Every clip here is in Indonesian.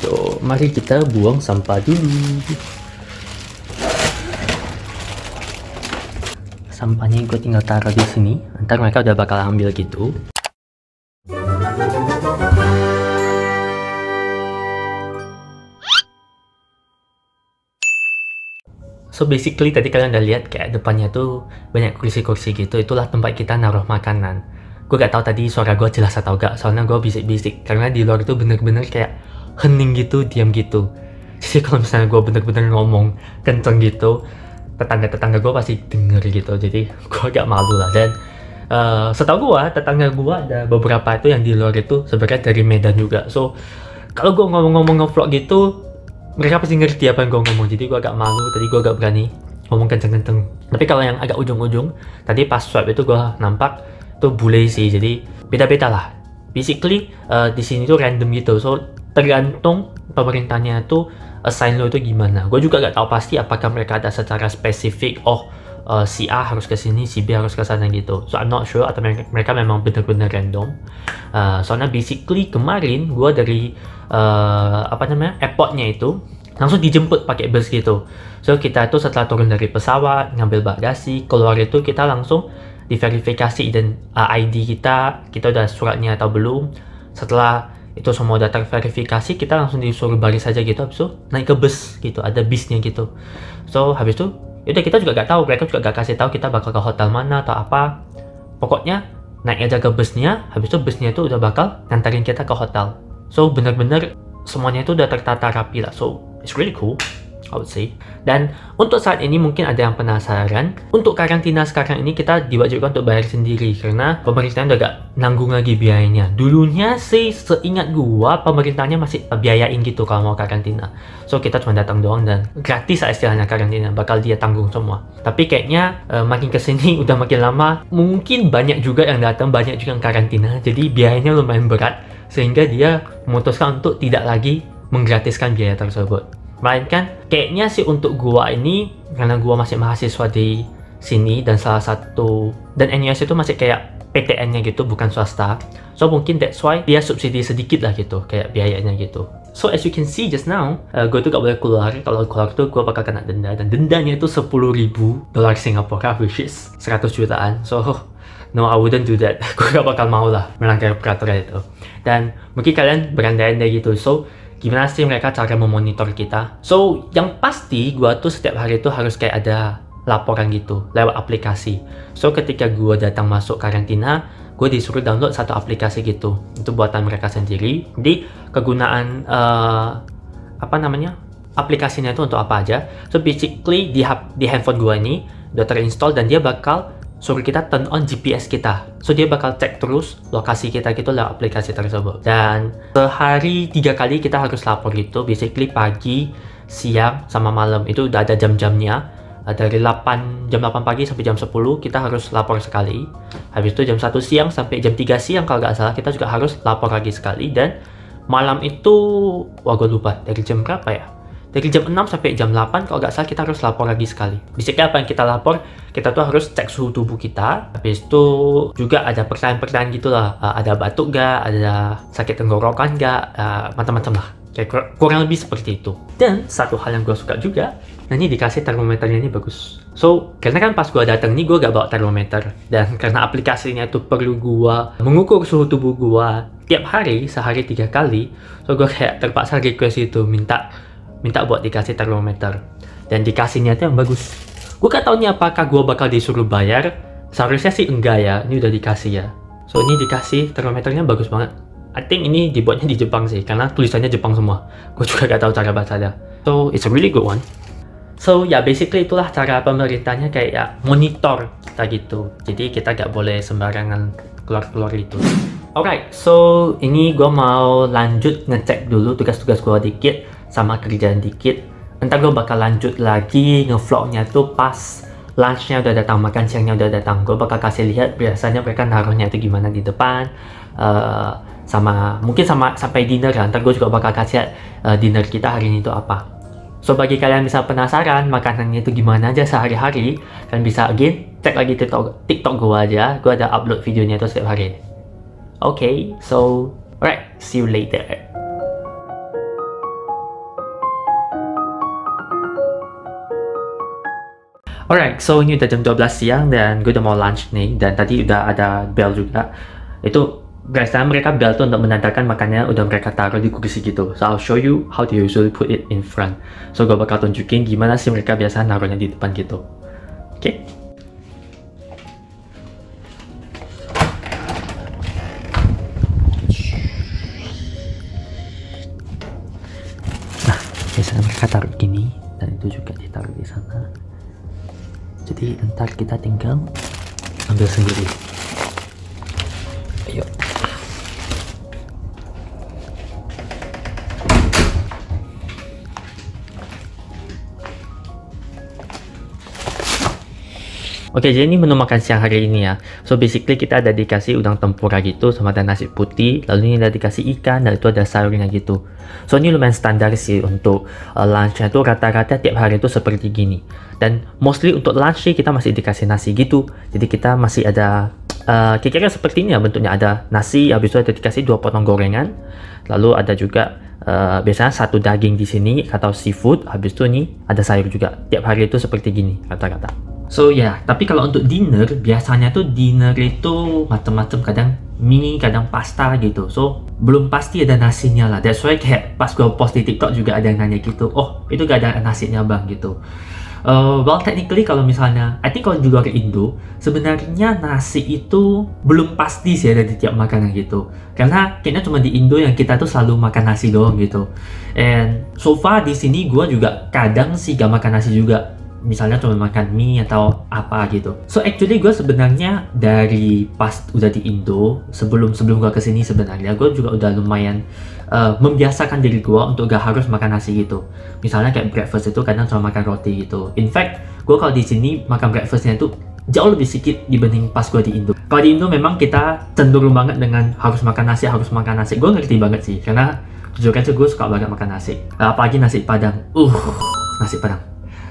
Yo, mari kita buang sampah dulu. Sampahnya gue tinggal taruh di sini. Ntar mereka udah bakal ambil gitu. So basically tadi kalian udah lihat kayak depannya tuh banyak kursi-kursi gitu. Itulah tempat kita naruh makanan. Gue gak tahu tadi suara gue jelas atau gak, soalnya gue bisik-bisik. Karena di luar itu bener-bener kayak hening gitu, diam gitu. Jadi kalau misalnya gue bener-bener ngomong kenceng gitu, tetangga-tetangga gue pasti denger gitu. Jadi gue agak malu lah. Dan setahu gue, tetangga gue ada beberapa itu yang di luar itu sebenarnya dari Medan juga. So kalau gue ngomong-ngomong nge-vlog gitu, mereka pasti ngerti apa yang gue ngomong. Jadi gue agak malu, tadi gue agak berani ngomong kenceng-kenceng. Tapi kalau yang agak ujung-ujung, tadi pas swipe itu gue nampak itu bule sih. Jadi beda-beda lah. Basically di sini tuh random gitu. So tergantung pemerintahnya tuh assign lo itu gimana. Gue juga gak tahu pasti apakah mereka ada secara spesifik. Oh si A harus ke sini, si B harus ke sana gitu. So I'm not sure, atau mereka memang bener-bener random. Soalnya basically kemarin gue dari airportnya itu langsung dijemput pakai bus gitu. So kita itu setelah turun dari pesawat, ngambil bagasi, keluar itu kita langsung diverifikasi ID kita udah suratnya atau belum. Setelah itu semua udah terverifikasi, kita langsung disuruh baris saja gitu. Habis itu naik ke bus gitu, ada bisnya gitu. So habis itu yaudah, kita juga gak tahu, mereka juga gak kasih tahu kita bakal ke hotel mana atau apa. Pokoknya naik aja ke busnya, habis itu busnya itu udah bakal nganterin kita ke hotel. So bener-bener semuanya itu udah tertata rapi lah. So it's really cool, I would say. Dan untuk saat ini mungkin ada yang penasaran, untuk karantina sekarang ini kita diwajibkan untuk bayar sendiri karena pemerintahnya udah gak nanggung lagi biayanya. Dulunya sih seingat gua pemerintahnya masih biayain gitu kalau mau karantina. So kita cuma datang doang dan gratis lah istilahnya karantina, bakal dia tanggung semua. Tapi kayaknya makin kesini udah makin lama, mungkin banyak juga yang datang, banyak juga yang karantina. Jadi biayanya lumayan berat sehingga dia memutuskan untuk tidak lagi menggratiskan biaya tersebut. Melainkan kayaknya sih untuk gua ini, karena gua masih mahasiswa di sini dan salah satu, dan NUS itu masih kayak PTN-nya gitu, bukan swasta. So mungkin that's why dia subsidi sedikit lah gitu, kayak biayanya gitu. So as you can see just now, gue tuh gak boleh keluar. Kalau keluar tuh gue bakal kena denda, dan dendanya itu $10.000 Singapura, which is 100 jutaan. So no, I wouldn't do that. Gue gak bakal mau lah melanggar peraturan itu. Dan mungkin kalian berandai-andai gitu. So gimana sih mereka cara memonitor kita? So yang pasti gue tuh setiap hari itu harus kayak ada laporan gitu lewat aplikasi. So ketika gue datang masuk karantina, gue disuruh download satu aplikasi gitu. Itu buatan mereka sendiri. Jadi kegunaan aplikasinya itu untuk apa aja? So basically di handphone gue ini udah terinstall dan dia bakal suruh kita turn on GPS kita. So dia bakal cek terus lokasi kita gitu lewat aplikasi tersebut. Dan sehari 3 kali kita harus lapor gitu. Basically pagi, siang, sama malam. Itu udah ada jam-jamnya. Dari jam 8 pagi sampai jam 10 kita harus lapor sekali. Habis itu jam 1 siang sampai jam 3 siang kalau nggak salah kita juga harus lapor lagi sekali. Dan malam itu, wah gue lupa dari jam berapa ya? Dari jam 6 sampai jam 8 kalau nggak salah kita harus lapor lagi sekali. Basically apa yang kita lapor, kita tuh harus cek suhu tubuh kita. Habis itu juga ada pertanyaan-pertanyaan gitu lah. Ada batuk nggak, ada sakit tenggorokan nggak, macam-macam lah. Kayak kurang lebih seperti itu. Dan satu hal yang gue suka juga, nah ini dikasih termometernya ini bagus. So karena kan pas gue datang nih gue gak bawa termometer, dan karena aplikasinya itu perlu gue mengukur suhu tubuh gue tiap hari, sehari 3 kali. So gue kayak terpaksa request itu minta buat dikasih termometer, dan dikasihnya itu yang bagus. Gue gak tau nih apakah gue bakal disuruh bayar. Seharusnya sih enggak ya, ini udah dikasih ya. So ini dikasih termometernya bagus banget. I think ini dibuatnya di Jepang sih, karena tulisannya Jepang semua. Gue juga gak tahu cara bacanya. So it's a really good one. So ya basically itulah cara pemerintahnya kayak monitor kita gitu. Jadi kita gak boleh sembarangan keluar-keluar itu. Alright, so ini gue mau lanjut ngecek dulu tugas-tugas gue dikit sama kerjaan dikit. Ntar gue bakal lanjut lagi ngevlognya tuh pas lunchnya udah datang, makan siangnya udah datang. Gue bakal kasih lihat biasanya mereka naruhnya itu gimana di depan, mungkin sampai dinner ya. Ntar gue juga bakal kasih dinner kita hari ini itu apa. So bagi kalian bisa penasaran makanannya itu gimana aja sehari-hari, kalian bisa again cek lagi TikTok gue aja. Gue ada upload videonya itu setiap hari. Okay, so alright, see you later. Alright, so ini udah jam 12 siang dan gue udah mau lunch nih, dan tadi udah ada bell juga. Itu biasanya mereka bell tuh untuk menandakan makannya udah mereka taruh di kursi gitu. So I'll show you how they usually put it in front. So gue bakal tunjukin gimana sih mereka biasa naruhnya di depan gitu. Oke? Nah, biasanya mereka taruh gini, dan itu juga ditaruh di sana. Jadi ntar kita tinggal ambil sendiri. Ayo. Oke, jadi ini menu makan siang hari ini ya. So basically kita ada dikasih udang tempura gitu, sama ada nasi putih, lalu ini ada dikasih ikan, dan itu ada sayurnya gitu. So ini lumayan standar sih untuk lunchnya itu, rata-rata tiap hari itu seperti gini. Dan mostly untuk lunch sih kita masih dikasih nasi gitu. Jadi kita masih ada kira-kira seperti ini ya bentuknya, ada nasi, habis itu ada dikasih 2 potong gorengan, lalu ada juga biasanya 1 daging di sini atau seafood, habis itu ini ada sayur juga. Tiap hari itu seperti gini rata-rata. So ya, tapi kalau untuk dinner, biasanya tuh dinner itu macam-macam, kadang mie, kadang pasta gitu. So, belum pasti ada nasinya lah. That's why kayak pas gue post di TikTok juga ada yang nanya gitu, oh itu gak ada nasinya bang gitu. Well, technically kalau misalnya, I think kalau di luar Indo, sebenarnya nasi itu belum pasti sih ada di tiap makanan gitu. Karena kayaknya cuma di Indo yang kita tuh selalu makan nasi doang gitu. And so far di sini gue juga kadang sih gak makan nasi juga. Misalnya cuma makan mie atau apa gitu. So actually gue sebenarnya dari pas udah di Indo, sebelum gue kesini sebenarnya gue juga udah lumayan membiasakan diri gue untuk gak harus makan nasi gitu. Misalnya kayak breakfast itu kadang cuma makan roti gitu. In fact, gue kalau di sini makan breakfastnya itu jauh lebih sedikit dibanding pas gue di Indo. Kalau di Indo memang kita cenderung banget dengan harus makan nasi, Gue ngerti banget sih, karena jujur aja gue suka banget makan nasi. Apalagi nasi Padang. Nasi Padang.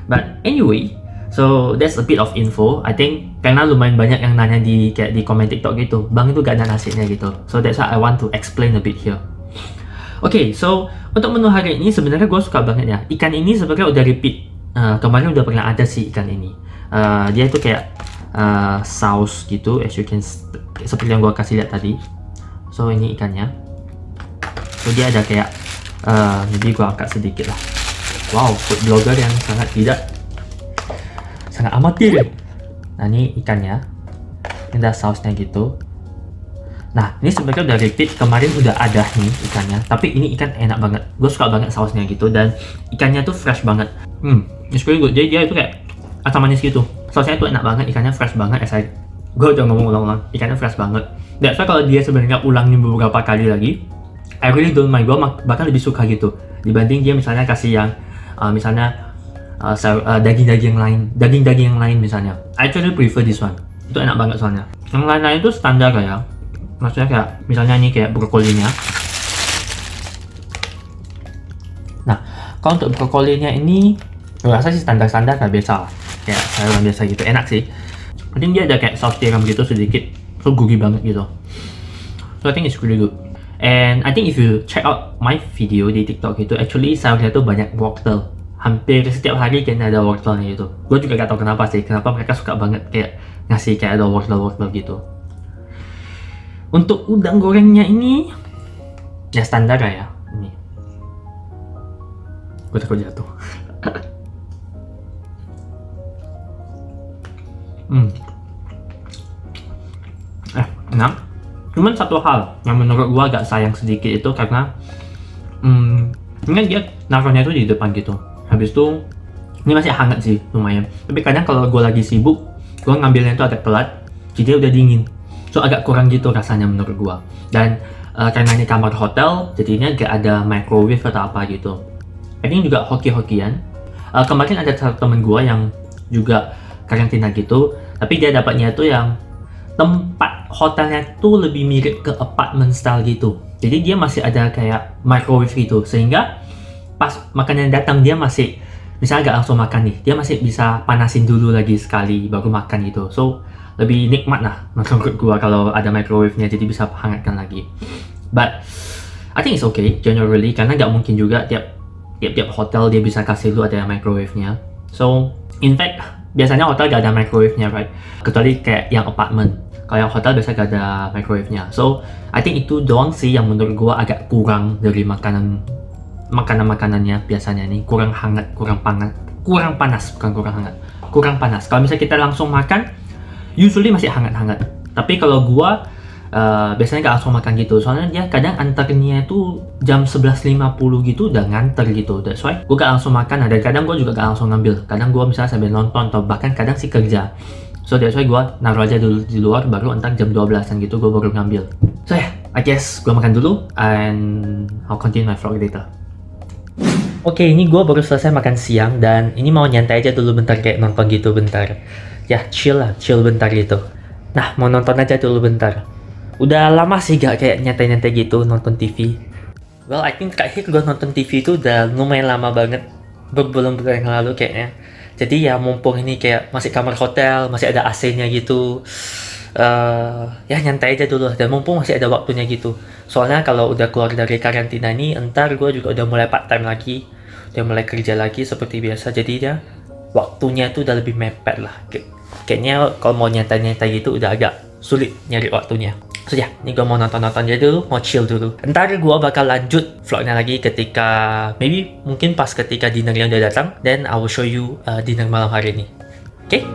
But anyway, so that's a bit of info. I think karena lumayan banyak yang nanya di komen TikTok gitu, bang itu gak ada nasinya gitu. So that's why I want to explain a bit here. Okay, so untuk menu hari ini sebenarnya gue suka banget ya. Ikan ini sebenarnya udah repeat. Kemarin udah pernah ada sih ikan ini. Dia itu kayak saus gitu, as you can seperti yang gue kasih lihat tadi. So ini ikannya. So dia ada kayak, jadi gue angkat sedikit lah. Wow, food blogger yang sangat amatir. Nah ini ikannya, ini ada sausnya gitu. Nah ini sebenarnya udah repeat, kemarin udah ada nih ikannya, tapi ini ikan enak banget. Gue suka banget sausnya gitu, dan ikannya tuh fresh banget. It's really good. Jadi dia itu kayak asam manis gitu. Sausnya tuh enak banget, ikannya fresh banget. Gue udah ngomong ulang-ulang, ikannya fresh banget. That's why kalau dia sebenarnya ulangin beberapa kali lagi, I really don't mind. Gue bahkan lebih suka gitu dibanding dia misalnya kasih yang misalnya daging-daging yang lain misalnya. I actually prefer this one. Itu enak banget soalnya. Yang lain-lain itu standar ya. Maksudnya kayak misalnya ini kayak brokolinya. Nah, kalau untuk brokolinya ini gue rasa sih standar-standar lah, biasa lah. Kayak sayuran biasa gitu, enak sih. I think dia ada kayak saus tiram gitu sedikit, so gurih banget gitu. So I think it's really good. And I think if you check out my video di TikTok itu, actually sayurnya tuh banyak wortel. Hampir setiap hari kayaknya ada wortelnya gitu. Gue juga gak tau kenapa sih, kenapa mereka suka banget kayak ngasih kayak ada wortel-wortel gitu. Untuk udang gorengnya ini, ya standar lah ya. Ini. Gue takut jatuh. Enak. Cuman satu hal yang menurut gua agak sayang sedikit itu karena ini dia naruhnya itu di depan gitu. Habis itu ini masih hangat sih lumayan. Tapi kadang kalau gua lagi sibuk, gua ngambilnya itu agak telat, jadi udah dingin. So agak kurang gitu rasanya menurut gua. Dan karena ini kamar hotel, jadinya gak ada microwave atau apa gitu. Ini juga hoki-hokian. Kemarin ada satu temen gua yang juga karantina gitu, tapi dia dapatnya itu yang tempat hotelnya tuh lebih mirip ke apartment style gitu. Jadi dia masih ada kayak microwave gitu, sehingga pas makannya datang dia masih, misalnya gak langsung makan nih, dia masih bisa panasin dulu lagi sekali baru makan gitu. So lebih nikmat lah menurut gua kalau ada microwave-nya, jadi bisa hangatkan lagi. But I think it's okay generally, karena gak mungkin juga tiap hotel dia bisa kasih lu ada microwave-nya. So in fact biasanya hotel gak ada microwave-nya, right? Kecuali kayak yang apartment. Kalau yang hotel biasa gak ada microwave-nya. So, I think itu doang sih yang menurut gua agak kurang dari makanannya biasanya nih. Kurang hangat, kurang panas, bukan kurang hangat. Kurang panas. Kalau misalnya kita langsung makan, usually masih hangat-hangat. Tapi kalau gua biasanya gak langsung makan gitu, soalnya dia kadang antarnya itu jam 11.50 gitu udah nganter gitu. That's why gue gak langsung makan, dan kadang gue juga gak langsung ngambil. Kadang gue misalnya sambil nonton atau bahkan kadang sih kerja. So that's why gue naruh aja dulu di luar, baru entar jam 12an gitu gue baru ngambil. So yeah, I guess gue makan dulu and I'll continue my vlog later. Oke, ini gue baru selesai makan siang dan ini mau nyantai aja dulu bentar, kayak nonton gitu bentar. Ya chill bentar gitu. Nah, mau nonton aja dulu bentar. Udah lama sih gak kayak nyantai-nyantai gitu nonton TV. Well, I think terakhir gue nonton TV itu udah lumayan lama banget, berbulan-bulan yang lalu kayaknya. Jadi ya mumpung ini kayak masih kamar hotel, masih ada AC-nya gitu, ya nyantai aja dulu. Dan mumpung masih ada waktunya gitu. Soalnya kalau udah keluar dari karantina ini, entar gue juga udah mulai part time lagi, udah mulai kerja lagi seperti biasa. Jadi ya waktunya itu udah lebih mepet lah. Kayaknya kalau mau nyantai-nyantai gitu udah agak sulit nyari waktunya. So ya, ini gue mau nonton-nonton aja dulu, mau chill dulu. Ntar gue bakal lanjut vlognya lagi ketika, mungkin pas ketika dinnernya udah datang. Then I will show you dinner malam hari ini. Oke?